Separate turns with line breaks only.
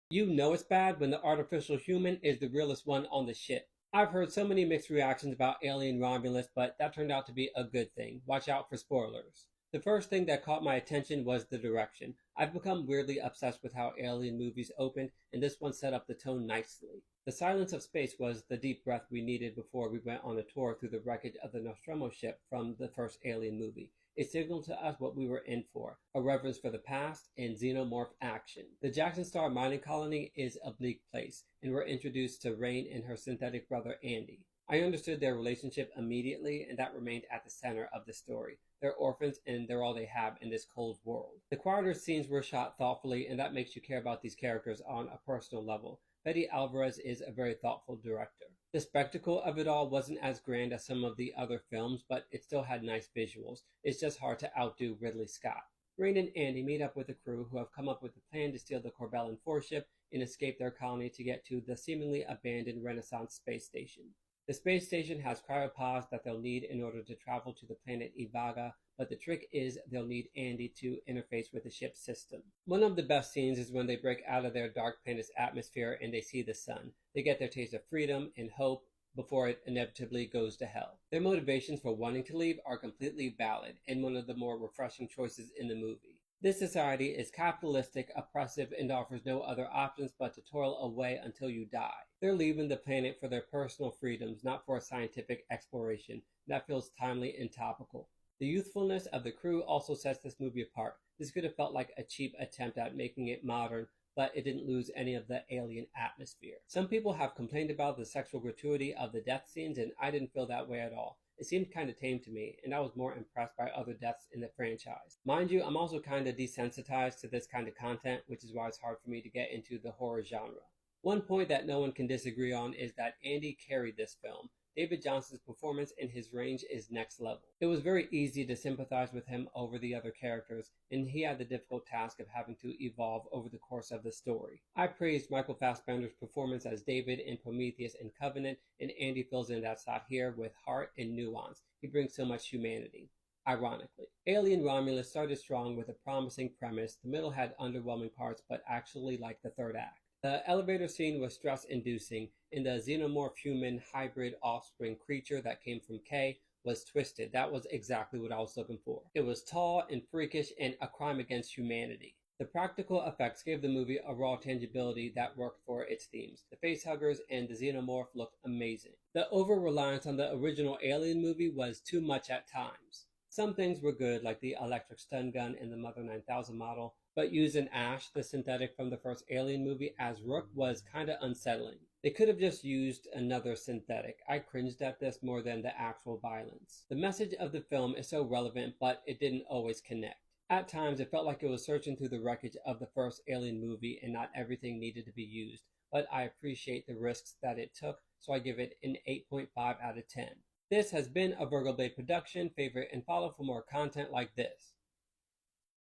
You know it's bad when the artificial human is the realest one on the ship. I've heard so many mixed reactions about Alien Romulus, but that turned out to be a good thing. Watch out for spoilers. The first thing that caught my attention was the direction. I've become weirdly obsessed with how Alien movies opened, and this one set up the tone nicely. The silence of space was the deep breath we needed before we went on a tour through the wreckage of the Nostromo ship from the first Alien movie. It signaled to us what we were in for, a reverence for the past and xenomorph action. The Jackson Star mining colony is a bleak place, and we're introduced to Rain and her synthetic brother Andy. I understood their relationship immediately, and that remained at the center of the story. They're orphans, and they're all they have in this cold world. The quieter scenes were shot thoughtfully, and that makes you care about these characters on a personal level. Fede Alvarez is a very thoughtful director. The spectacle of it all wasn't as grand as some of the other films, but it still had nice visuals. It's just hard to outdo Ridley Scott. Rain and Andy meet up with the crew who have come up with a plan to steal the Corbellan 4 ship and escape their colony to get to the seemingly abandoned Renaissance space station. The space station has cryopods that they'll need in order to travel to the planet Ivaga, but the trick is they'll need Andy to interface with the ship's system. One of the best scenes is when they break out of their dark planet's atmosphere and they see the sun. They get their taste of freedom and hope before it inevitably goes to hell. Their motivations for wanting to leave are completely valid and one of the more refreshing choices in the movie. This society is capitalistic, oppressive, and offers no other options but to toil away until you die. They're leaving the planet for their personal freedoms, not for a scientific exploration. That feels timely and topical. The youthfulness of the crew also sets this movie apart. This could have felt like a cheap attempt at making it modern, but it didn't lose any of the alien atmosphere. Some people have complained about the sexual gratuity of the death scenes, and I didn't feel that way at all. It seemed kind of tame to me, and I was more impressed by other deaths in the franchise. Mind you, I'm also kind of desensitized to this kind of content, which is why it's hard for me to get into the horror genre. One point that no one can disagree on is that Andy carried this film. David Jonsson's performance and his range is next level. It was very easy to sympathize with him over the other characters, and he had the difficult task of having to evolve over the course of the story. I praised Michael Fassbender's performance as David in Prometheus and Covenant, and Andy fills in that slot here with heart and nuance. He brings so much humanity. Ironically, Alien Romulus started strong with a promising premise. The middle had underwhelming parts, but actually liked the third act. The elevator scene was stress-inducing, and the xenomorph human hybrid offspring creature that came from K was twisted. That was exactly what I was looking for. It was tall and freakish and a crime against humanity. The practical effects gave the movie a raw tangibility that worked for its themes. The facehuggers and the xenomorph looked amazing. The over-reliance on the original Alien movie was too much at times. Some things were good, like the electric stun gun in the Mother 9000 model, but using Ash, the synthetic from the first Alien movie, as Rook was kinda unsettling. They could have just used another synthetic. I cringed at this more than the actual violence. The message of the film is so relevant, but it didn't always connect. At times, it felt like it was searching through the wreckage of the first Alien movie and not everything needed to be used, but I appreciate the risks that it took, so I give it an 8.5 out of 10. This has been a Virgo Blade production. Favorite and follow for more content like this.